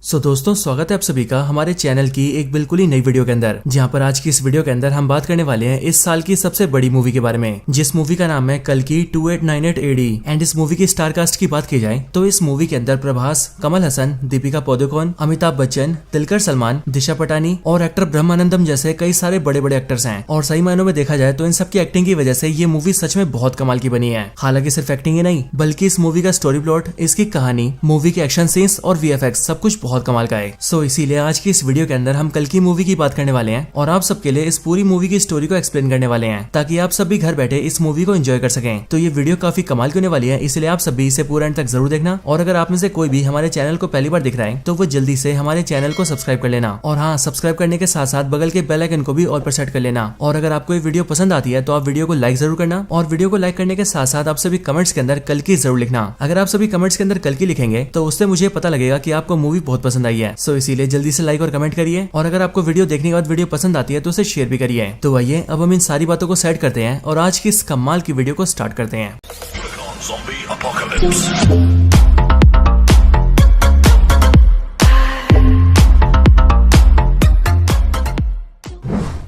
दोस्तों स्वागत है आप सभी का हमारे चैनल की एक बिल्कुल ही नई वीडियो के अंदर, जहां पर आज की इस वीडियो के अंदर हम बात करने वाले हैं इस साल की सबसे बड़ी मूवी के बारे में, जिस मूवी का नाम है कल्कि 2898 AD। एंड इस मूवी की स्टार कास्ट की बात की जाए तो इस मूवी के अंदर प्रभास, कमल हसन, दीपिका पादुकोण, अमिताभ बच्चन, दुलकर सलमान, दिशा पटानी और एक्टर ब्रह्मानंदम जैसे कई सारे बड़े बड़े एक्टर्स हैं। और सही मायनों में देखा जाए तो इन सबकी एक्टिंग की वजह से ये मूवी सच में बहुत कमाल की बनी है। हालांकि सिर्फ एक्टिंग ही नहीं बल्कि इस मूवी का स्टोरी प्लॉट, इसकी कहानी, मूवी के एक्शन सीन्स और VFX सब कुछ बहुत कमाल का है। इसीलिए आज की इस वीडियो के अंदर हम कल्कि मूवी की बात करने वाले हैं और आप सबके लिए इस पूरी मूवी की स्टोरी को एक्सप्लेन करने वाले हैं, ताकि आप सब भी घर बैठे इस मूवी को एंजॉय कर सकें। तो ये वीडियो काफी कमाल की होने वाली है, इसलिए आप सब भी इसे पूरा एंड तक जरूर देखना। और अगर आप में से कोई भी हमारे चैनल को पहली बार दिख रहा है तो वो जल्दी से हमारे चैनल को सब्सक्राइब कर लेना। और हाँ, सब्सक्राइब करने के साथ साथ बगल के बेल आइकन को भी ऑल पर सेट कर लेना। और अगर आपको ये वीडियो पसंद आती है तो आप वीडियो को लाइक जरूर करना। और वीडियो को लाइक करने के साथ साथ आप सभी कमेंट्स के अंदर कल्कि जरूर लिखना। अगर आप सभी कमेंट्स के अंदर कल्कि लिखेंगे तो उससे मुझे पता लगेगा कि आपको मूवी बहुत पसंद आई है। इसीलिए जल्दी से लाइक और कमेंट करिए। और अगर आपको वीडियो देखने के बाद वीडियो पसंद आती है तो उसे शेयर भी करिए। तो आइए अब हम इन सारी बातों को सेट करते हैं और आज की इस कमाल की वीडियो को स्टार्ट करते हैं।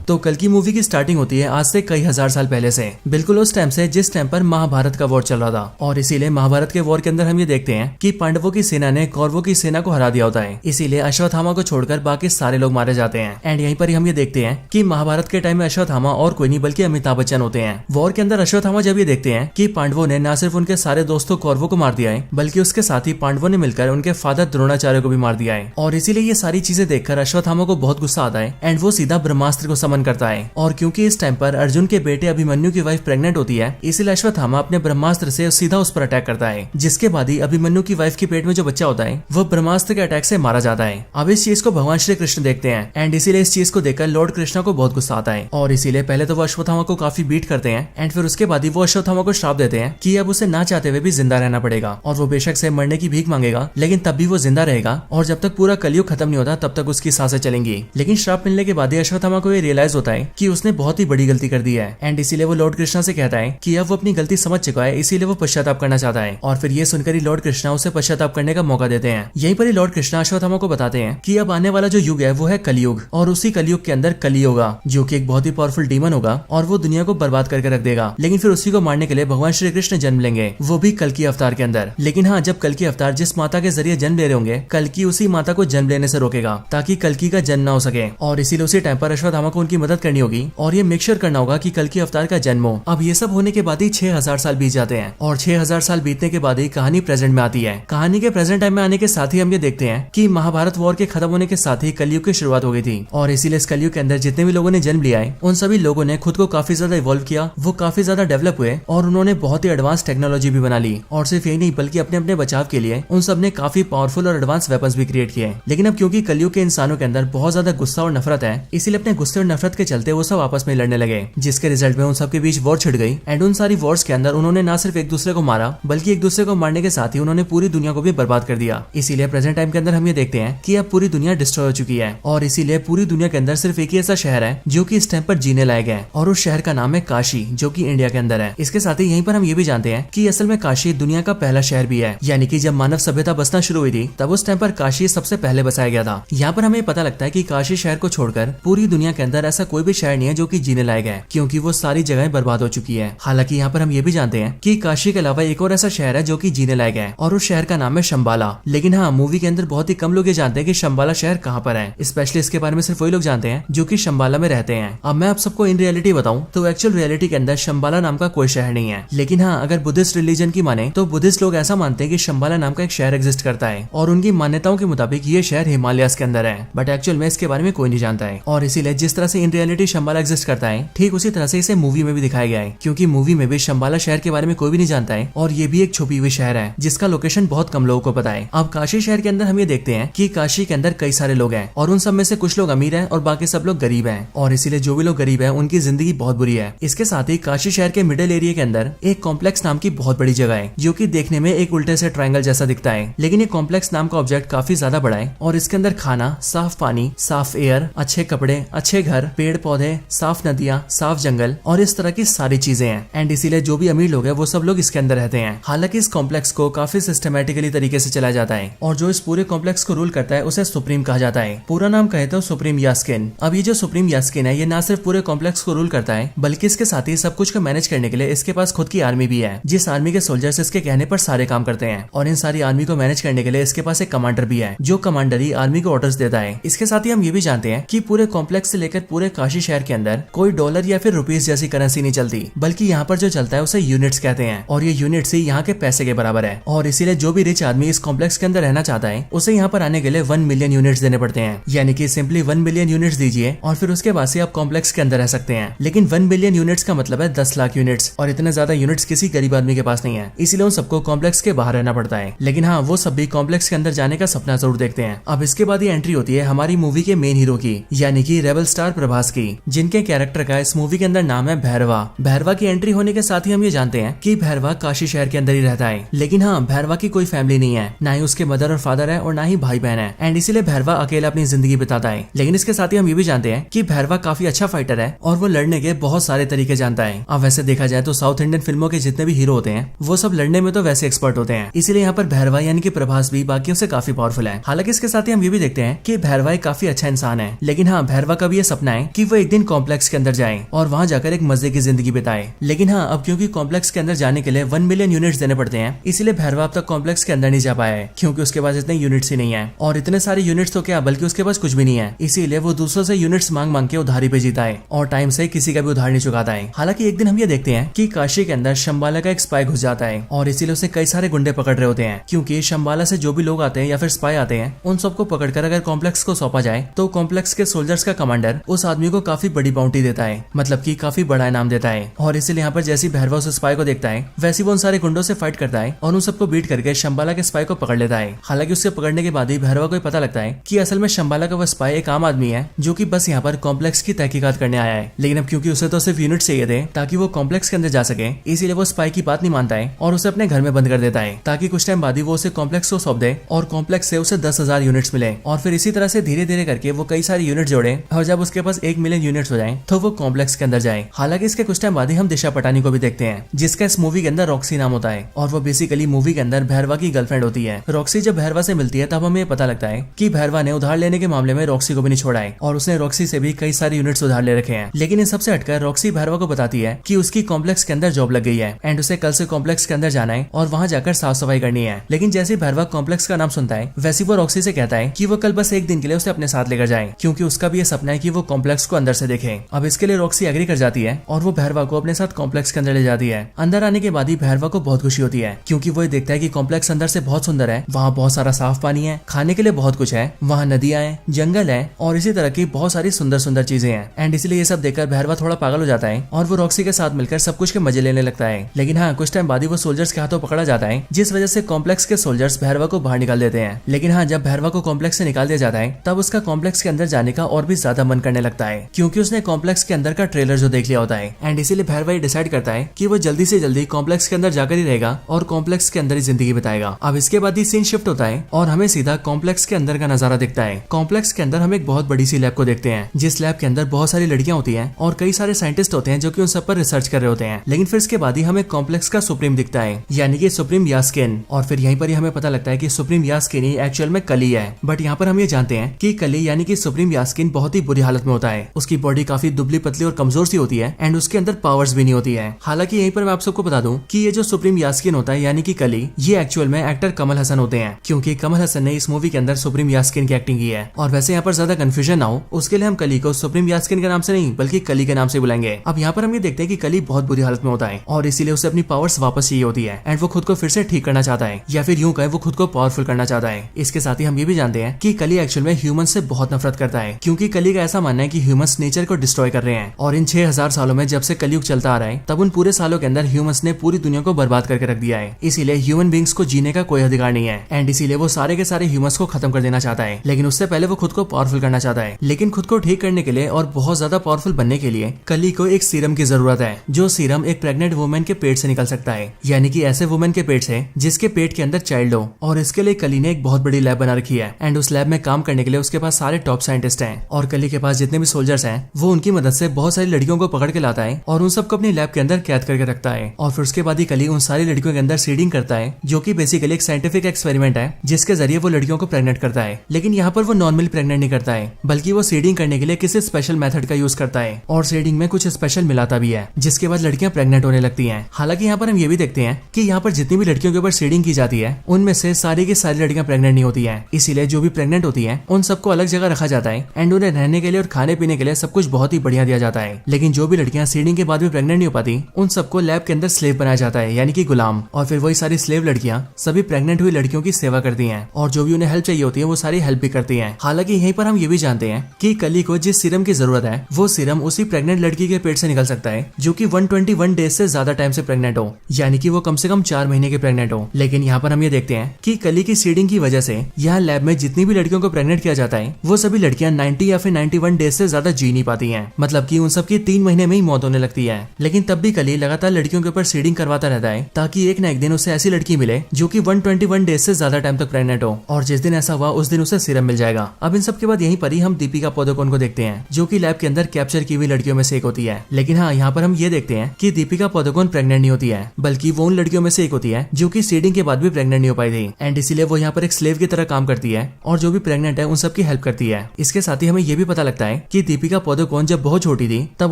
तो कल्कि मूवी की स्टार्टिंग होती है आज से कई हजार साल पहले से, बिल्कुल उस टाइम से जिस टाइम पर महाभारत का वॉर चल रहा था। और इसीलिए महाभारत के वॉर के अंदर हम ये देखते हैं कि पांडवों की सेना ने कौरवों की सेना को हरा दिया होता है। इसीलिए अश्वत्थामा को छोड़कर बाकी सारे लोग मारे जाते हैं। एंड यहीं पर हम ये देखते हैं कि महाभारत के टाइम में अश्वत्थामा और कोई नहीं बल्कि अमिताभ बच्चन होते हैं। वॉर के अंदर अश्वत्थामा जब ये देखते हैं कि पांडवों ने न सिर्फ उनके सारे दोस्तों कौरवों को मार दिया है, बल्कि उसके साथ ही पांडवों ने मिलकर उनके फादर द्रोणाचार्य को भी मार दिया है। और इसीलिए ये सारी चीजें देखकर अश्वत्थामा को बहुत गुस्सा आता है एंड वो सीधा ब्रह्मास्त्र को समन करता है। और क्योंकि इस टाइम पर अर्जुन के बेटे अभिमन्यु की वाइफ प्रेग्नेंट होती है, इसलिए अश्वत्थामा अपने ब्रह्मास्त्र से सीधा उस पर अटैक करता है, जिसके बाद ही अभिमन्यु की वाइफ के पेट में जो बच्चा होता है वो ब्रह्मास्त्र के अटैक से मारा जाता है। अब इस चीज को भगवान श्री कृष्ण देखते हैं एंड इसीलिए इस चीज को देखकर लॉर्ड कृष्णा को बहुत गुस्सा आता है। और इसीलिए पहले तो वो अश्वत्थामा को काफी बीट करते हैं एंड फिर उसके बाद ही वो अश्वत्थामा को श्राप देते हैं कि अब उसे ना चाहते हुए भी जिंदा रहना पड़ेगा और वो बेशक से मरने की भीख मांगेगा, लेकिन तब भी वो जिंदा रहेगा और जब तक पूरा कलयुग खत्म नहीं होता तब तक उसकी सांसें चलेंगी। लेकिन श्राप मिलने के बाद ही अश्वत्थामा को ये रियलाइज होता है कि उसने बहुत ही बड़ी गलती कर दी है एंड इसीलिए वो लॉर्ड कृष्णा से कहता है कि अब वो अपनी गलती समझ चुका है, इसीलिए वो पश्चाताप करना चाहता है। और फिर ये सुनकर ही लॉर्ड कृष्णा उसे पश्चाताप करने का मौका देते हैं। यहीं पर ही लॉर्ड कृष्णा अश्वत्थामा को बताते हैं कि अब आने वाला जो युग है वो है कलयुग, और उसी कलयुग के अंदर कली होगा जो कि एक बहुत ही पावरफुल डीमन होगा और वो दुनिया को बर्बाद करके रख देगा। लेकिन फिर उसी को मारने के लिए भगवान श्री कृष्ण जन्म लेंगे, वो भी कल्कि अवतार के अंदर। लेकिन हाँ, जब कल्कि अवतार जिस माता के जरिए जन्म ले रहे होंगे, कल्कि उसी माता को जन्म लेने से रोकेगा ताकि कल्कि का जन्म ना हो सके। और इसीलिए उसी टाइम पर अश्वत्थामा को उनकी मदद करनी होगी और ये मेक श्योर करना होगा कि कल्कि अवतार का जन्म हो। अब ये सब होने के बाद ही 6000 साल बीत जाते हैं और 6000 साल बीतने के बाद ही कहानी प्रेजेंट में आती है। कहानी के प्रेजेंट टाइम में आने के साथ ही हम ये देखते हैं कि महाभारत वॉर के खत्म होने के साथ ही कलयुग की शुरुआत हो गई थी। और इसीलिए इस कलयुग के अंदर जितने भी लोगों ने जन्म लिया है उन सभी लोगों ने खुद को काफी ज्यादा इवॉल्व किया, वो काफी ज्यादा डेवलप हुए और उन्होंने बहुत ही एडवांस टेक्नोलॉजी भी बना ली। और सिर्फ यही नहीं बल्कि अपने अपने बचाव के लिए उन सब ने काफी पावरफुल और एडवांस वेपन्स भी क्रिएट किए। लेकिन अब क्योंकि कलयुग के इंसानों के अंदर बहुत ज्यादा गुस्सा और नफरत है, इसीलिए अपने गुस्से और नफरत के चलते वो सब आपस में लड़ने लगे, जिसके रिजल्ट में उन सबके बीच वॉर छिड़ गई। एंड उन सारी वॉर्स के अंदर उन्होंने ना सिर्फ एक दूसरे को मारा बल्कि एक दूसरे को मारने के साथ ही उन्होंने पूरी दुनिया को भी बर्बाद कर दिया। इसीलिए प्रेजेंट टाइम के अंदर हम ये देखते हैं कि अब पूरी दुनिया डिस्ट्रॉय हो चुकी है और इसीलिए पूरी दुनिया के अंदर सिर्फ एक ही ऐसा शहर है जो कि इस टाइम पर जीने लायक है, और उस शहर का नाम है काशी, जो कि इंडिया के अंदर है। इसके साथ ही यहीं पर हम ये भी जानते हैं कि असल में काशी दुनिया का पहला शहर भी है, यानी कि जब मानव सभ्यता बसना शुरू हुई थी तब उस टाइम पर काशी सबसे पहले बसाया गया था। यहाँ पर हमें पता लगता है कि काशी शहर को छोड़कर पूरी दुनिया के अंदर ऐसा कोई भी शहर नहीं है जो कि जीने लायक है, क्योंकि वो सारी जगह बर्बाद हो चुकी है। हालांकि यहाँ पर हम ये भी जानते हैं कि काशी के अलावा एक और ऐसा शहर है जो कि जीने लायक है और उस शहर का नाम है शंबाला। लेकिन हाँ, मूवी के अंदर बहुत ही कम लोग ये जानते हैं कि शंबाला शहर कहाँ पर है, स्पेशली इसके बारे में सिर्फ वही लोग जानते हैं जो कि शंबाला में रहते हैं। अब मैं आप सबको इन रियलिटी बताऊं तो एक्चुअल रियलिटी के अंदर शंबाला नाम का कोई शहर नहीं है। लेकिन हाँ, अगर बुद्धिस्ट रिलीजन की माने तो बुद्धिस्ट लोग ऐसा मानते हैं कि शंबाला नाम का एक शहर एग्जिस्ट करता है और उनकी मान्यताओं के मुताबिक ये शहर हिमालयस के अंदर है, बट एक्चुअल में इसके बारे में कोई नहीं जानता है। और इसीलिए जिस तरह से इन रियलिटी शंबाला एग्जिस्ट करता है, ठीक उसी तरह से इसे मूवी में भी दिखाया गया है, क्योंकि मूवी में भी शंबाला शहर के बारे में कोई भी नहीं जानता है और ये भी एक छुपी हुई शहर है जिसका लोकेशन बहुत कम लोगों को पता है। अब काशी शहर के अंदर हम ये देखते हैं कि काशी के अंदर कई सारे लोग हैं और उन सब में से कुछ लोग अमीर हैं और बाकी सब लोग गरीब हैं, और इसीलिए जो भी लोग गरीब हैं उनकी जिंदगी बहुत बुरी है। इसके साथ ही काशी शहर के मिडिल एरिया के अंदर एक कॉम्प्लेक्स नाम की बहुत बड़ी जगह है जो कि देखने में एक उल्टे से ट्रायंगल जैसा दिखता है, लेकिन ये कॉम्प्लेक्स नाम का ऑब्जेक्ट काफी ज्यादा बड़ा है और इसके अंदर खाना, साफ पानी, साफ एयर, अच्छे कपड़े, अच्छे घर पेड़ पौधे, साफ नदियाँ, साफ जंगल और इस तरह की सारी चीजें हैं। एंड इसीलिए जो भी अमीर लोग हैं वो सब लोग इसके अंदर रहते हैं। हालांकि इस कॉम्प्लेक्स को काफी सिस्टमेटिकली तरीके से चलाया जाता है और जो इस पूरे कॉम्प्लेक्स को रूल करता है उसे सुप्रीम कहा जाता है। पूरा नाम कहे तो सुप्रीम यास्किन। अब ये जो सुप्रीम यास्किन है ये ना सिर्फ पूरे कॉम्प्लेक्स को रूल करता है बल्कि इसके साथ ही सब कुछ को मैनेज करने के लिए इसके पास खुद की आर्मी भी है, जिस आर्मी के सोल्जर्स इसके कहने पर सारे काम करते हैं। और इन सारी आर्मी को मैनेज करने के लिए इसके पास एक कमांडर भी है जो कमांडर ही आर्मी को ऑर्डर्स देता है। इसके साथ ही हम ये भी जानते हैं कि पूरे कॉम्प्लेक्स से लेकर पूरे काशी शहर के अंदर कोई डॉलर या फिर रुपीस जैसी करेंसी नहीं चलती, बल्कि यहाँ पर जो चलता है उसे यूनिट्स कहते हैं और ये यूनिट्स ही यहाँ के पैसे के बराबर है। और इसीलिए जो भी रिच आदमी इस कॉम्प्लेक्स के अंदर रहना चाहता है उसे यहाँ पर आने के लिए 1 मिलियन यूनिट्स देने पड़ते हैं। यानी कि सिंपली 1 मिलियन यूनिट्स दीजिए और फिर उसके बाद से आप कॉम्प्लेक्स के अंदर रह सकते हैं। लेकिन 1 मिलियन यूनिट्स का मतलब है 10 लाख यूनिट्स और इतने ज्यादा यूनिट्स किसी गरीब आदमी के पास नहीं है, इसीलिए उन सबको कॉम्प्लेक्स के बाहर रहना पड़ता है। लेकिन हाँ, वो सब भी कॉम्प्लेक्स के अंदर जाने का सपना जरूर देखते हैं। अब इसके बाद ये एंट्री होती है हमारी मूवी के मेन हीरो की, यानी कि रेबल स्टार प्रभास की, जिनके कैरेक्टर का इस मूवी के अंदर नाम है भैरवा। भैरवा की एंट्री होने के साथ ही हम ये जानते हैं कि भैरवा काशी शहर के अंदर ही रहता है। लेकिन हाँ, भैरवा की कोई फैमिली नहीं है, ना ही उसके मदर और फादर है और ना ही भाई बहन है। एंड इसीलिए भैरवा अकेला अपनी जिंदगी बिताता है। लेकिन इसके साथ ही हम ये भी जानते हैं कि भैरवा काफी अच्छा फाइटर है और वो लड़ने के बहुत सारे तरीके जानता है। अब वैसे देखा जाए तो साउथ इंडियन फिल्मों के जितने भी हीरो होते हैं वो सब लड़ने में तो वैसे एक्सपर्ट होते हैं, इसीलिए यहाँ पर भैरवा यानी कि प्रभास भी बाकियों से काफी पावरफुल है। हालांकि इसके साथ ही हम ये भी देखते हैं कि भैरवा एक काफी अच्छा इंसान है। लेकिन हाँ, भैरवा का भी ये सपना है कि वो एक दिन कॉम्प्लेक्स के अंदर जाए और वहाँ जाकर एक मजे की जिंदगी बिताए। लेकिन हाँ, अब क्योंकि कॉम्प्लेक्स के अंदर जाने के लिए 1 मिलियन यूनिट्स देने पड़ते हैं, इसीलिए भैरवा अब तक कॉम्प्लेक्स के अंदर नहीं जा पाया है, क्योंकि उसके पास इतने यूनिट्स ही नहीं है। और इतने सारे यूनिट्स तो क्या, बल्कि उसके पास कुछ भी नहीं है। इसीलिए वो दूसरों से यूनिट्स मांग मांग के उधारी पे जीता है और टाइम से किसी का भी उधार नहीं चुकाता है। हालांकि एक दिन हम ये देखते हैं कि काशी के अंदर शंबाला का एक स्पाई घुस जाता है और इसीलिए उसे कई सारे गुंडे पकड़ रहे होते हैं, क्योंकि शंबाला से जो भी लोग आते हैं या फिर स्पाई आते हैं उन सबको पकड़कर अगर कॉम्प्लेक्स को सौंपा जाए तो कॉम्प्लेक्स के सोल्जर्स का कमांडर उस आदमी को काफी बड़ी बाउंटी देता है, मतलब कि काफी बड़ा इनाम देता है। और इसीलिए यहाँ पर जैसी भैरवा उस स्पाई को देखता है वैसे वो उन सारे गुंडों से फाइट करता है और उन सबको बीट करके शंबाला के स्पाई को पकड़ लेता है। हालांकि उसके पकड़ने के बाद ही भैरवा को पता लगता है कि असल में शंबाला का वो स्पाई एक आम आदमी है जो कि बस यहाँ पर कॉम्प्लेक्स की तहकीकात करने आया है। लेकिन अब क्योंकि उसे तो सिर्फ यूनिट चाहिए थे ताकि वो कॉम्प्लेक्स के अंदर जा सके, इसीलिए वो स्पाई की बात नहीं मानता है और उसे अपने घर में बंद कर देता है ताकि कुछ टाइम बाद ही वो उसे कॉम्प्लेक्स को सौंप दे और कॉम्प्लेक्स से उसे 10,000 यूनिट्स मिले। और फिर इसी तरह से धीरे धीरे करके वो कई सारी यूनिट जोड़े और जब उसके पास 1 मिलियन यूनिट्स हो जाए तो वो कॉम्प्लेक्स के अंदर जाए। हालांकि इसके कुछ टाइम बाद ही हम दिशा पटानी को भी देखते हैं, जिसका इस मूवी के अंदर रॉक्सी नाम होता है और वो बेसिकली मूवी के अंदर भैरवा की गर्लफ्रेंड होती है। रॉक्सी जब भैरवा से मिलती है तब हमें पता लगता है कि भैरवा ने उधार लेने के मामले में रॉक्सी को भी नहीं छोड़ा है और उसने रॉक्सी से भी कई सारे यूनिट्स उधार ले रखे हैं। लेकिन इन सबसे हटकर रॉक्सी भैरवा को बताती है कि उसकी कॉम्प्लेक्स के अंदर जॉब लग गई है एंड उसे कल से कॉम्प्लेक्स के अंदर जाना है और वहाँ जाकर साफ सफाई करनी है। लेकिन जैसे भैरवा कॉम्प्लेक्स का नाम सुनता है वैसे वो रॉक्सी से कहता है कि वो कल बस एक दिन के लिए उसे अपने साथ लेकर जाए, क्योंकि उसका भी ये सपना है कि वो कॉम्प्लेक्स को अंदर से देखे। अब इसके लिए रॉक्सी एग्री कर जाती है और वो भैरवा को अपने साथ कॉम्प्लेक्स के अंदर ले जाती है। अंदर आने के बाद ही भैरवा को बहुत खुशी होती है, क्योंकि वो देखता है कि कॉम्प्लेक्स अंदर से बहुत सुंदर है, वहाँ बहुत सारा साफ पानी है, खाने के लिए बहुत कुछ है, वहाँ नदियां हैं, जंगल है और इसी तरह की बहुत सारी सुंदर सुंदर चीजें हैं। एंड इसलिए ये सब देखकर भैरवा थोड़ा पागल हो जाता है और वो रॉक्सी के साथ मिलकर सब कुछ के मजे लेने लगता है। लेकिन हाँ, कुछ टाइम बाद ही वो सोल्जर्स के हाथों पकड़ा जाता है, जिस वजह से कॉम्प्लेक्स के सोल्जर्स भैरवा को बाहर निकाल देते हैं। लेकिन हाँ, जब भैरवा को कॉम्प्लेक्स से निकाल दिया जाता है तब उसका कॉम्प्लेक्स के अंदर जाने का और भी ज्यादा मन करने लगता है, क्योंकि उसने कॉम्प्लेक्स के अंदर का ट्रेलर जो देख लिया होता है। एंड इसीलिए भैरवा ये डिसाइड करता है कि वो जल्दी से जल्दी कॉम्प्लेक्स के अंदर जाकर ही रहेगा और कॉम्प्लेक्स के अंदर ही जिंदगी बिताएगा। अब इसके बाद ही सीन शिफ्ट होता है और हमें सीधा कॉम्प्लेक्स के अंदर का नजारा दिखता है। कॉम्प्लेक्स के अंदर हम एक बहुत बड़ी सी लैब को देखते हैं, जिस लैब के अंदर बहुत सारी लड़कियां होती हैं और कई सारे साइंटिस्ट होते हैं जो कि उन सब पर रिसर्च कर रहे होते हैं। लेकिन फिर इसके बाद ही हमें कॉम्प्लेक्स का सुप्रीम दिखता है, यानी कि सुप्रीम यास्किन। और फिर यहीं पर ही हमें पता लगता है कि सुप्रीम यास्किन ही एक्चुअल में कली है। बट यहाँ पर हम ये जानते हैं कि कली यानी कि सुप्रीम यास्किन बहुत ही बुरी हालत में होता है। उसकी बॉडी काफी दुबली पतली और कमजोर सी होती है एंड उसके अंदर पावर्स भी नहीं होती है। हालांकि यहीं पर मैं आप सबको बता दूं कि ये जो सुप्रीम यास्किन होता है यानी कि कली, ये एक्चुअल में एक्टर कमल हसन होते हैं, क्योंकि कमल हसन ने इस मूवी के अंदर सुप्रीम यास्किन की एक्टिंग की है। और वैसे यहाँ पर ज्यादा कंफ्यूजन ना हो उसके लिए हम कली को सुप्रीम यास्किन के नाम से नहीं बल्कि कली के नाम से बुलाएंगे। अब यहाँ पर हम ये देखते हैं कि कली बहुत बुरी हालत में होता है और इसीलिए उसे अपनी पावर्स वापस चाहिए होती है एंड वो खुद को फिर से ठीक करना चाहता है, या फिर यूं कहे वो खुद को पावरफुल करना चाहता है। इसके साथ ही हम ये भी जानते हैं कि कली एक्चुअल में ह्यूमंस से बहुत नफरत करता है, क्योंकि कली का ऐसा मानना है कि ह्यूमंस नेचर को डिस्ट्रॉय कर रहे हैं और इन 6000 सालों में जब से कलयुग चलता आ रहा है तब उन पूरे सालों के अंदर ह्यूमंस ने पूरी दुनिया को बर्बाद करके रख दिया है। इसीलिए ह्यूमन बींग्स को जीने का कोई अधिकार नहीं है एंड इसीलिए वो सारे के सारे ह्यूमंस को खत्म कर देना चाहता है। लेकिन उससे पहले वो खुद को पावरफुल करना चाहता है। लेकिन खुद को ठीक करने के लिए और बहुत ज्यादा पावरफुल बनने के लिए कली को एक सीरम की जरूरत है, जो सीरम एक प्रेग्नेंट वुमेन के पेट से निकल सकता है, यानी कि ऐसे वुमेन के पेट से जिसके पेट के अंदर चाइल्ड हो। और इसके लिए कली ने एक बहुत बड़ी लैब बना रखी है एंड उस लैब में काम करने के लिए उसके पास सारे टॉप साइंटिस्ट हैं और कली के पास जितने जितने भी सोल्जर्स हैं वो उनकी मदद से बहुत सारी लड़कियों को पकड़ के लाता है और उन सबको अपनी लैब के अंदर कैद करके रखता है। और फिर उसके बाद ही कली उन सारी लड़कियों के अंदर सीडिंग करता है, जो कि बेसिकली एक साइंटिफिक एक्सपेरिमेंट है जिसके जरिए वो लड़कियों को प्रेग्नेंट करता है। लेकिन यहाँ पर वो नॉर्मली प्रेग्नेंट नहीं करता है, बल्कि वो सीडिंग करने के लिए किसी स्पेशल मेथड का यूज करता है और सीडिंग में कुछ स्पेशल मिलाता भी है, जिसके बाद लड़कियां प्रेग्नेंट होने लगती हैं। हालांकि यहाँ पर हम ये भी देखते हैं कि यहाँ पर जितनी भी लड़कियों के ऊपर सीडिंग की जाती है उनमें से सारी की सारी लड़कियां प्रेग्नेंट नहीं होती हैं। इसीलिए जो भी प्रेग्नेंट होती हैं उन सबको अलग जगह रखा जाता है एंड उन्हें रहने के लिए और खाने पीने के लिए सब कुछ बहुत ही बढ़िया दिया जाता है। लेकिन जो भी लड़कियां सीडिंग के बाद भी प्रेग्नेंट नहीं हो पाती उन सबको लैब के अंदर स्लेव बनाया जाता है, यानी कि गुलाम। और फिर वही सारी स्लेव लड़कियां सभी प्रेग्नेंट हुई लड़कियों की सेवा करती हैं और जो भी उन्हें हेल्प चाहिए होती है वो सारी हेल्प भी करती हैं। हालांकि यहीं पर हम ये भी जानते हैं कि कली को जिस सीरम की जरूरत है वो सीरम उसी प्रेग्नेंट लड़की के पेट से निकल सकता है जो कि 121 डेज से ज्यादा टाइम से प्रेग्नेंट हो, यानी कि वो कम से कम 4 महीने के प्रेग्नेंट हो। लेकिन यहाँ पर हम ये देखते हैं कि कली की सीडिंग की वजह से यहाँ लैब में जितनी भी लड़कियों को प्रेग्नेंट किया जाता है वो सभी लड़कियां 90 या फिर 91 डेज से ज्यादा जी नहीं पाती हैं, मतलब कि उन सबकी 3 महीने में ही मौत होने लगती है। लेकिन तब भी कली लगातार लड़कियों के ऊपर सीडिंग करवाता रहता है ताकि एक ना एक दिन उसे ऐसी लड़की मिले जो कि 121 डेज से ज्यादा टाइम तक प्रेग्नेंट हो, और जिस दिन ऐसा हुआ उस दिन उसे सीरम मिल जाएगा। अब इन सब के बाद यहीं पर ही हम दीपिका पादुकोण को देखते हैं जो कि लैब के अंदर कैप्चर की हुई लड़कियों में से एक होती है। लेकिन हाँ, यहाँ पर हम ये देखते हैं कि दीपिका पादुकोण प्रेग्नेंट नहीं होती है, बल्कि वो उन लड़कियों में से एक होती है जो कि सीडिंग के बाद भी प्रेग्नेंट नहीं हो पाई थी एंड इसीलिए वो यहाँ पर एक स्लेव की तरह काम करती है और जो भी प्रेग्नेंट है उन सबकी हेल्प करती है। इसके साथ ही हमें ये भी पता लगता है कि दीपिका पादुकोण जब बहुत छोटी थी तब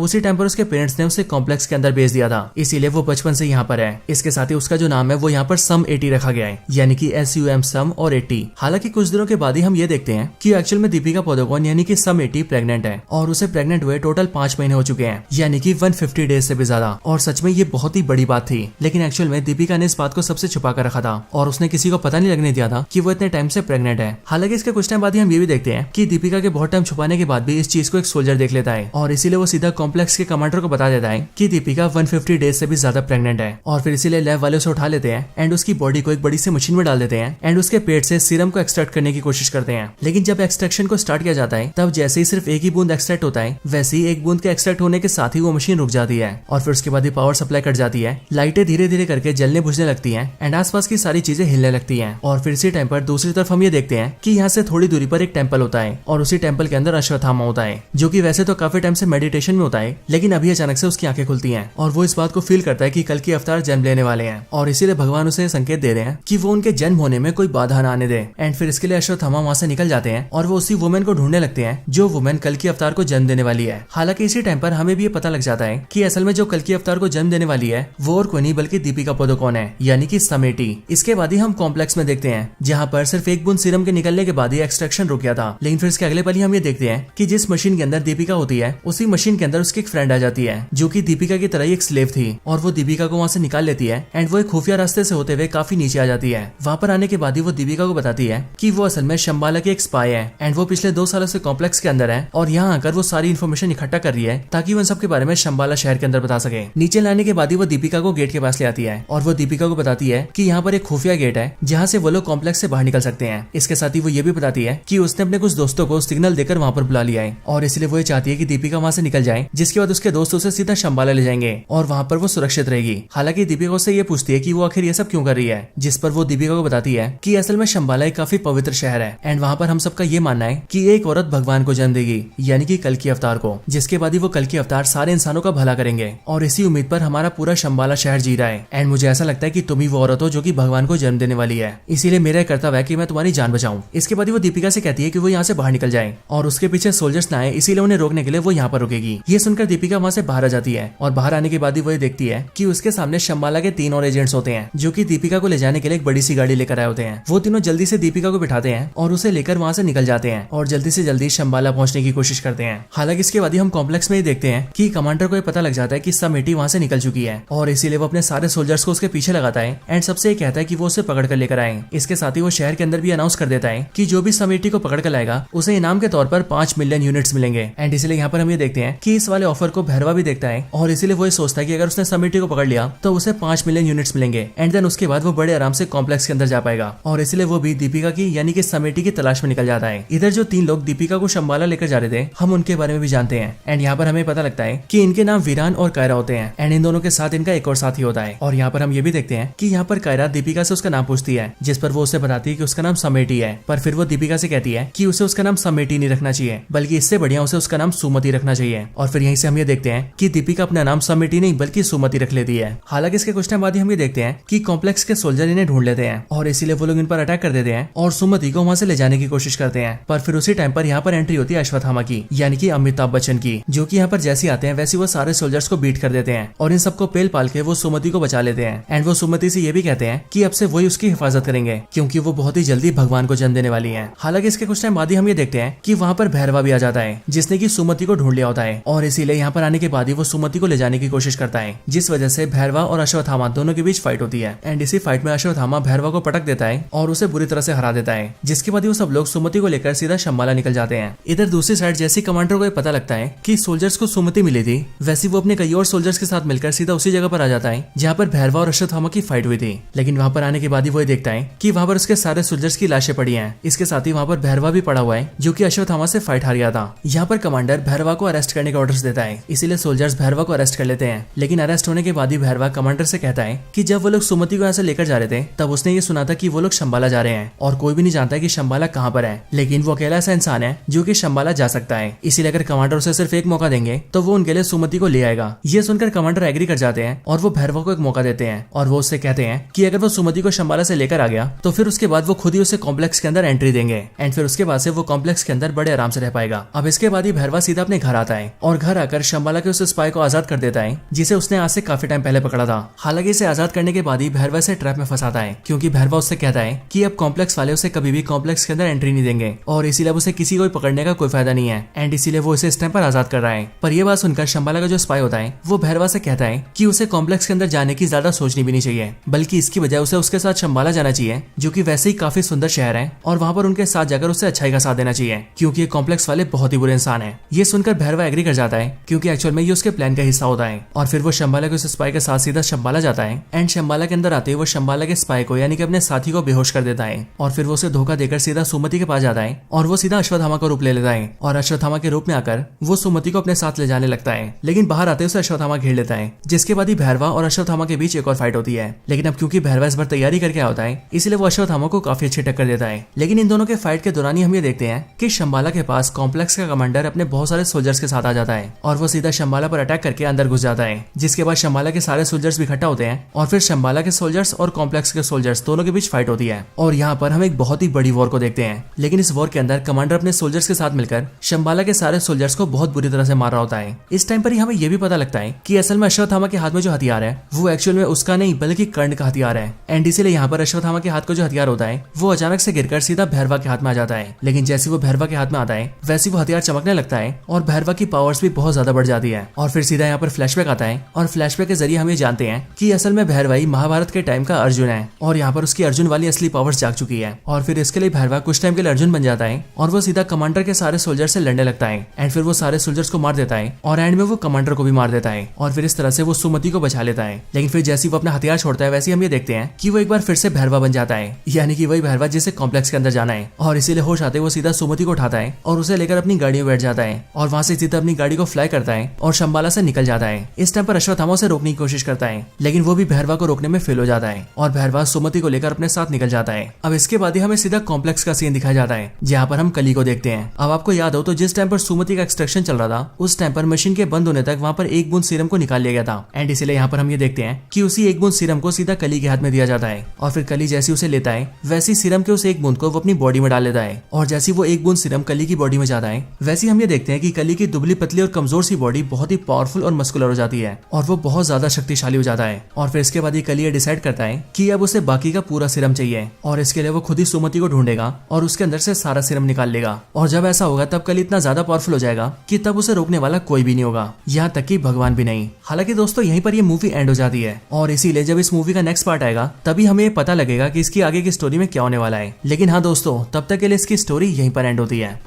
उसी टाइम पर उसके पेरेंट्स ने उसे कॉम्प्लेक्स के अंदर भेज दिया था, इसीलिए वो बचपन से यहाँ पर है। इसके साथ ही उसका जो नाम है वो यहाँ पर सम 80 रखा गया है, यानी कि SUM सम और 80। हालांकि कुछ दिनों के बाद ही हम ये देखते हैं कि एक्चुअल में दीपिका पादुकोण यानी कि सम 80 प्रेग्नेंट है और उसे प्रेग्नेंट हुए टोटल 5 महीने हो चुके हैं, यानी कि 150 डेज से भी ज्यादा। और सच में ये बहुत ही बड़ी बात थी, लेकिन एक्चुअल में दीपिका ने इस बात को सबसे छुपा कर रखा था और उसने किसी को पता नहीं लगने दिया था कि वो इतने टाइम से प्रेग्नेंट है। हालांकि इसके कुछ टाइम बाद ही हम ये भी देखते हैं कि दीपिका के बहुत टाइम छुपाने के बाद भी इस चीज को एक सोल्जर देख लेता है और इसीलिए वो सीधा कॉम्प्लेक्स के कमांडर को बता देता है कि दीपिका 150 डेज से भी ज्यादा प्रेग्नेंट है। और फिर इसीलिए लैब वाले उसे उठा लेते हैं एंड उसकी बॉडी को एक बड़ी सी मशीन में डाल देते हैं एंड उसके पेट से सीरम को एक्सट्रैक्ट करने की कोशिश करते हैं। लेकिन जब एक्सट्रैक्शन को स्टार्ट किया जाता है तब जैसे ही सिर्फ एक ही बूंद एक्सट्रैक्ट होता है वैसे ही एक बूंद के एक्सट्रैक्ट होने के साथ ही वो मशीन रुक जाती है और फिर उसके बाद ही पावर सप्लाई कट जाती है, लाइटें धीरे धीरे करके जलने बुझने लगती हैं एंड आसपास की सारी चीजें हिलने लगती हैं। और फिर इसी टाइम पर दूसरी तरफ हम ये देखते हैं कि यहाँ से थोड़ी दूरी पर एक टेंपल होता है और उसी टेंपल के अंदर अश्वत्थामा होता है जो कि वैसे तो काफी टाइम से मेडिटेशन में होता है, लेकिन अभी अचानक से उसकी आंखें खुलती हैं और वो इस बात को फील करता है कि कल की अवतार जन्म लेने वाले हैं और इसीलिए भगवान उसे संकेत दे रहे हैं कि वो उनके जन्म होने में कोई बाधा ना आने दे। एंड फिर इसके लिए अश्वत्थामा वहां से निकल जाते हैं और वो उसी वुमेन को ढूंढने लगते हैं जो वुमेन कल की अवतार को जन्म देने वाली है। हालांकि इसी टाइम पर हमें भी ये पता लग जाता है कि असल में जो कल की अवतार को जन्म देने वाली है वो और कोई नहीं बल्कि दीपिका पादुकोण है, यानी कि सम 80। इसके बाद ही हम कॉम्प्लेक्स में देखते हैं जहाँ पर सिर्फ एक बूंद सीरम के निकलने के बाद ही एक्सट्रैक्शन रुक गया था। लेकिन फिर इसके अगले पल ही हम ये देखते हैं कि जिस मशीन के अंदर दीपिका होती है उसी मशीन के अंदर उसकी एक फ्रेंड आ जाती है जो कि दीपिका की तरह ही एक स्लेव थी और वो दीपिका को वहाँ से निकाल लेती है एंड वो एक खुफिया रास्ते से होते हुए काफी नीचे आ जाती है। वहाँ पर आने के बाद ही वो दीपिका को बताती है कि वो असल में शंबाला की एक स्पाई है एंड वो पिछले 2 सालों से कॉम्प्लेक्स के अंदर है और यहाँ आकर वो सारी इन्फॉर्मेशन इकट्ठा कर रही है ताकि वो इन सब के बारे में शंबाला शहर के अंदर बता सके। नीचे लाने के बाद ही वो दीपिका को गेट के पास ले आती है और वो दीपिका को बताती है कि यहाँ पर एक खुफिया गेट है जहाँ से वो लोग कॉम्प्लेक्स से बाहर निकल सकते हैं। इसके साथ ही वो ये भी बताती है कि उसने अपने कुछ दोस्तों को सिग्नल देकर वहाँ पर बुला लिया है और इसलिए वो ये चाहती है कि दीपिका वहाँ से निकल जाए, जिसके बाद उसके दोस्त उसे सीधा शंबाला ले जाएंगे और वहाँ पर वो सुरक्षित रहेगी। हालांकि दीपिका उससे ये पूछती है कि वो आखिर ये सब क्यों कर रही है, जिस पर वो दीपिका को बताती है कि असल में शंबाला एक काफी पवित्र शहर है एंड वहाँ पर हम सबका ये मानना है कि एक औरत भगवान को जन्म देगी, यानी कि कल की अवतार को, जिसके बाद ही वो कल की अवतार सारे इंसानों का भला करेंगे और इसी उम्मीद पर हमारा पूरा शंबाला शहर जी रहा है। एंड मुझे ऐसा लगता है कि तुम ही वो औरत हो जो कि भगवान को जन्म देने वाली है, इसीलिए मेरा कर्तव्य है कि मैं तुम्हारी जान बचाऊं। इसके बाद ही वो दीपिका से कहती है कि वो यहाँ से बाहर निकल जाए और उसके पीछे सोल्जर्स ना आए, इसीलिए उन्हें रोकने के लिए वो यहाँ पर रुकेगी। ये सुनकर दीपिका वहाँ से बाहर आ जाती है और बाहर आने के बाद ही वो देखती है कि उसके सामने शंबाला के 3 और एजेंट्स होते हैं जो कि दीपिका को ले जाने के लिए एक बड़ी सी गाड़ी लेकर आए होते हैं। वो तीनों जल्दी से दीपिका को बिठाते हैं और उसे लेकर वहाँ से निकल जाते हैं और जल्दी से जल्दी शंबाला पहुंचने की कोशिश करते हैं। हालांकि इसके बाद ही हम कॉम्प्लेक्स में ही देखते हैं कि कमांडर को ये पता लग जाता है कि सम 80 वहाँ से निकल चुकी है और इसीलिए वो अपने सारे सोल्जर्स को उसके पीछे लगाता है एंड सबसे ये कहता है कि वो उसे पकड़ कर लेकर आए। इसके साथ ही वो शहर के अंदर भी अनाउंस कर देता है कि जो भी सम 80 को पकड़ कर लाएगा उसे इनाम के तौर पर 5 मिलियन यूनिट्स मिलेंगे। एंड इसलिए यहाँ पर हम ये देखते हैं कि इस वाले ऑफर को भैरवा भी देखता है और इसीलिए वो सोचता है कि अगर उसने सम 80 को पकड़ लिया तो उसे 5 मिलियन यूनिट्स मिलेंगे एंड देन उसके बाद वो बड़े आराम से कॉम्प्लेक्स के अंदर जा पाएगा और इसलिए वो भी दीपिका की यानी कि सम 80 की तलाश में निकल जाता है। इधर जो 3 लोग दीपिका को शंबाला लेकर जा रहे थे हम उनके बारे में भी जानते हैं एंड यहाँ पर हमें पता लगता है कि इनके नाम वीरान और कायरा होते हैं एंड इन दोनों के साथ इनका एक और साथी होता है। और यहाँ पर हम ये भी देखते हैं कि यहाँ पर कायरा दीपिका से उसका नाम पूछती है, जिस पर वो उसे बताती है कि उसका नाम सम 80 है, पर फिर वो दीपिका से कहती है कि उसे उसका नाम सम 80 नहीं रखना चाहिए बल्कि इससे इससे बढ़िया उसे उसका नाम सुमति रखना चाहिए। और फिर यहीं से हम ये देखते हैं कि दीपिका अपना नाम समिति नहीं बल्कि सुमति रख लेती है। हालांकि इसके कुछ टाइम बाद ही हम ये देखते हैं कि कॉम्प्लेक्स के सोल्जर इन्हें ढूंढ लेते हैं और इसीलिए वो लोग इन पर अटैक कर देते हैं और सुमति को वहां से ले जाने की कोशिश करते हैं। पर फिर उसी टाइम पर यहाँ पर एंट्री होती है अश्वत्थामा की, यानी कि अमिताभ बच्चन की, जो कि यहाँ पर जैसे आते हैं वैसे वो सारे सोल्जर्स को बीट कर देते हैं और इन सबको पेल पाल के वो सुमति को बचा लेते हैं। एंड वो सुमति से ये भी कहते हैं कि अब से वही उसकी हिफाजत करेंगे क्योंकि वो बहुत ही जल्दी भगवान को जन्म देने वाली है। हालांकि इसके कुछ टाइम बाद ही हम ये देखते हैं कि वहाँ पर भैरवा भी आ जाता है जिसने की सुमति को ढूंढ लिया होता है और इसीलिए यहाँ पर आने के बाद ही वो सुमति को ले जाने की कोशिश करता है, जिस वजह से भैरवा और अश्वत्थामा दोनों के बीच फाइट होती है। एंड इसी फाइट में अश्वत्थामा भैरवा को पटक देता है और उसे बुरी तरह से हरा देता है, जिसके बाद वो सब लोग सुमति को लेकर सीधा शंबाला निकल जाते हैं। इधर दूसरी साइड जैसी कमांडर को पता लगता है कि सोल्जर्स को सुमति मिली थी, वैसे वो अपने कई और सोल्जर्स के साथ मिलकर सीधा उसी जगह पर आ जाता है जहाँ पर भैरवा और अश्वत्थामा की फाइट हुई थी। लेकिन वहाँ पर आने के बाद ही वो देखता है कि वहाँ पर उसके सारे सोल्जर्स की लाशें पड़ी हैं। इसके साथ ही वहाँ पर भैरवा भी पड़ा हुआ है जो कि अश्वत्थामा से फाइट हार गया था। यहाँ पर कमांडर भैरवा को अरेस्ट करने के ऑर्डर्स देता है, इसीलिए सोल्जर्स भैरवा को अरेस्ट कर लेते हैं। लेकिन अरेस्ट होने के बाद ही भैरवा कमांडर से कहता है कि जब वो लोग सुमति को यहाँ से लेकर जा रहे थे तब उसने ये सुना था कि वो लोग शंबाला जा रहे हैं और कोई भी नहीं जानता है कि शंबाला कहाँ पर है, लेकिन वो अकेला ऐसा इंसान है जो कि शंबाला जा सकता है। इसीलिए अगर कमांडर उसे सिर्फ एक मौका देंगे तो वो उनके लिए सुमति को ले आएगा। ये सुनकर कमांडर एग्री कर जाते हैं और वो भैरवा को एक मौका देते हैं और वो उससे कहते हैं कि अगर वो सुमति को शंबाला से लेकर आ गया तो फिर उसके बाद वो खुद ही उसे कॉम्प्लेक्स के अंदर एंट्री देंगे एंड फिर उसके बाद से वो कॉम्प्लेक्स के अंदर बड़े आराम से रह पाएगा। अब इसके बाद ही भैरवा सीधा अपने घर आता है और घर आकर शंबाला के उस स्पाई को आजाद कर देता है जिसे उसने आज से काफी टाइम पहले पकड़ा था। हालांकि इसे आजाद करने के बाद ही भैरवा से ट्रैप में फंसाता है क्योंकि भैरवा उससे कहता है कि अब कॉम्प्लेक्स वाले उसे कभी भी कॉम्प्लेक्स के अंदर एंट्री नहीं देंगे और इसीलिए उसे किसी को पकड़ने का कोई फायदा नहीं है एंड इसीलिए वो इसे इस टाइम पर आजाद कर रहा है। पर यह बात सुनकर शंबाला का जो स्पाई होता है वो भैरवा से कहता है कि उसे कॉम्प्लेक्स के अंदर जाने की ज्यादा सोचनी भी नहीं चाहिए, बल्कि इसकी बजाय उसे उसके साथ शंबाला जाना चाहिए जो कि वैसे ही काफी सुंदर शहर है और वहाँ पर उनके साथ जाकर उसे अच्छाई का साथ देना चाहिए क्योंकि ये कॉम्प्लेक्स वाले बहुत ही बुरे इंसान है। ये सुनकर भैरवा एग्री कर जाता है क्योंकि एक्चुअल में ये उसके प्लान का हिस्सा होता है और फिर वो शंबाला के उस स्पाई के साथ सीधा शंबाला जाता है एंड शंबाला के अंदर आते ही वो शंबाला के स्पाई को यानी कि अपने साथी को बेहोश कर देता है और फिर वो उसे धोखा देकर सीधा सुमति के पास जाता है और वो सीधा अश्वत्थामा का रूप ले लेता है और अश्वत्थामा के रूप में आकर वो सुमति को अपने साथ ले जाने लगता है। लेकिन बाहर आते उसे अश्वत्थामा घेर लेता है, जिसके बाद ही भैरवा और अश्वत्थामा के बीच एक और फाइट होती है। लेकिन अब क्योंकि भैरवा इस बार तैयारी करके आया होता है इसलिए वो अश्वत्थामा को काफी अच्छी टक्कर देता है। लेकिन इन दोनों के फाइट के दौरान ही हम ये देखते हैं कि शंबाला के पास कॉम्प्लेक्स का कमांडर अपने बहुत सारे सोल्जर्स के साथ आ जाता है और वो सीधा शंबाला पर अटैक करके अंदर घुस जाता है, जिसके बाद शंबाला के सारे सोल्जर्स भी इकट्ठा होते हैं और फिर शंबाला के सोल्जर्स और कॉम्प्लेक्स के सोल्जर्स दोनों के बीच फाइट होती है। और यहाँ पर हम एक बहुत ही बड़ी वॉर को देखते हैं। लेकिन इस वॉर के अंदर कमांडर अपने सोल्जर्स के साथ मिलकर शंबाला के सारे सोल्जर्स को बहुत बुरी तरह से मार रहा होता है। इस टाइम पर ही हमें यह भी पता लगता है कि असल में अश्वत्थामा के हाथ में जो हथियार है वो एक्चुअल में उसका नहीं बल्कि कर्ण का हथियार है एंड इसीलिए यहाँ पर अश्वत्थामा के हाथ का जो हथियार होता है वो अचानक से गिरकर सीधा भैरवा के हाथ में आ जाता है। लेकिन जैसे वो भैरवा के हाथ में आता है वैसे वो हथियार चमकने लगता है और भैरवा की पावर्स भी बहुत ज्यादा बढ़ जाती है। और फिर सीधा यहाँ पर फ्लैशबैक आता है और फ्लैशबैक के जरिए हम ये जानते हैं कि असल में भैरवा ही महाभारत के टाइम का अर्जुन है और यहाँ पर उसकी अर्जुन वाली असली पावर्स जाग चुकी है। और फिर इसके लिए भैरवा कुछ टाइम के लिए अर्जुन बन जाता है और वो सीधा कमांडर के सारे सोल्जर से लड़ने लगता है एंड फिर वो सारे सोल्जर्स को मार देता है और एंड में वो कमांडर को भी मार देता है और फिर इस तरह से वो सुमति को बचा लेता है। लेकिन फिर जैसे वो अपना हथियार छोड़ता है वैसे हम ये देखते हैं कि वो एक बार फिर से भैरवा बन जाता है, यानी कि वही भैरवा जिसे कॉम्प्लेक्स के अंदर जाना है। और इसीलिए होश आते वो सीधा सुमति को उठाता है और उसे लेकर अपनी गाड़ी में बैठ जाता है और वहां से सीधा अपनी गाड़ी को फ्लाई करता है और शंबाला से निकल जाता है। इस टाइम पर अश्वत्थामा से रोकने की कोशिश करता है लेकिन वो भी भैरवा को रोकने में फेल हो जाता है और भैरवा सुमति को लेकर अपने साथ निकल जाता है। अब इसके बाद ही हमें सीधा कॉम्प्लेक्स का सीन दिखाया जाता है जहाँ पर हम कली को देखते हैं। अब आपको याद हो तो जिस टाइम पर सुमति का एक्सट्रैक्शन चल रहा था उस टाइम पर मशीन के बंद होने तक वहाँ पर एक बूंद सीरम को निकाल लिया गया था एंड इसलिए यहाँ पर हम ये देखते हैं कि उसी एक बूंद सीरम को सीधा कली के हाथ में दिया जाता है और फिर कली जैसी उसे लेता है वैसी सीरम के उस एक बूंद को वो अपनी बॉडी में डाल लेता है और जैसी वो एक बूंद सीरम कली की बॉडी में जाता है वैसे हम ये देखते हैं कि कली की दुबली पतली और कमजोर सी बॉडी बहुत ही पावरफुल और मस्कुलर हो जाती है और वो बहुत ज्यादा शक्तिशाली हो जाता है। और फिर इसके बाद ये कली डिसाइड करता है कि अब उसे बाकी का पूरा सीरम चाहिए और इसके लिए वो खुद ही सुमति को ढूंढेगा और उसके अंदर से सारा सीरम निकाल लेगा। और जब ऐसा होगा तब कली इतना ज्यादा पावरफुल हो जाएगा कि तब उसे रोकने वाला कोई भी नहीं होगा, यहाँ तक कि भगवान भी नहीं। हालांकि दोस्तों यहीं पर ये मूवी एंड हो जाती है और इसीलिए जब इस मूवी का नेक्स्ट पार्ट आएगा तभी हमें पता लगेगा कि इसकी आगे की स्टोरी में क्या होने वाला है। लेकिन हाँ दोस्तों, तब तक के लिए इसकी स्टोरी यहीं पर एंड होती है।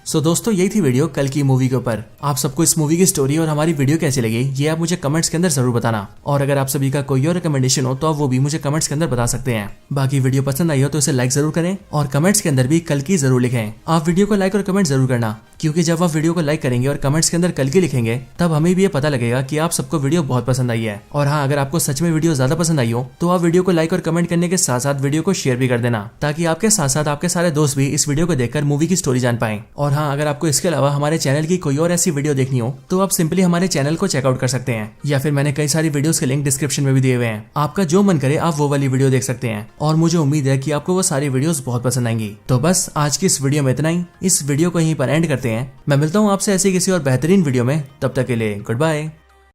सो दोस्तों यही थी वीडियो कल की मूवी के ऊपर। आप सबको इस मूवी की स्टोरी और हमारी वीडियो कैसी लगी ये आप मुझे कमेंट्स के अंदर जरूर बताना और अगर आप सभी का कोई और रिकमेंडेशन हो तो आप वो भी मुझे कमेंट्स के अंदर बता सकते हैं। बाकी वीडियो पसंद आई हो तो इसे लाइक जरूर करें और कमेंट्स के अंदर भी कल की जरूर लिखें। आप वीडियो को लाइक और कमेंट जरूर करना क्योंकि जब आप वीडियो को लाइक करेंगे और कमेंट्स के अंदर कल्कि लिखेंगे तब हमें भी ये पता लगेगा कि आप सबको वीडियो बहुत पसंद आई है। और हाँ, अगर आपको सच में वीडियो ज्यादा पसंद आई हो तो आप वीडियो को लाइक और कमेंट करने के साथ साथ वीडियो को शेयर भी कर देना, ताकि आपके साथ साथ आपके सारे दोस्त भी इस वीडियो को देखकर मूवी की स्टोरी जान पाएं। और हाँ, अगर आपको इसके अलावा हमारे चैनल की कोई और ऐसी वीडियो देखनी हो तो आप सिंपली हमारे चैनल को चेकआउट कर सकते हैं, या फिर मैंने कई सारी वीडियोस के लिंक डिस्क्रिप्शन में भी दिए हुए हैं। आपका जो मन करे आप वो वाली वीडियो देख सकते हैं और मुझे उम्मीद है कि आपको वो सारी वीडियोस बहुत पसंद आएंगी। तो बस आज की इस वीडियो में इतना ही। इस वीडियो को यहीं पर एंड करते हैं। मैं मिलता हूँ आपसे ऐसी किसी और बेहतरीन वीडियो में। तब तक के लिए गुड बाय।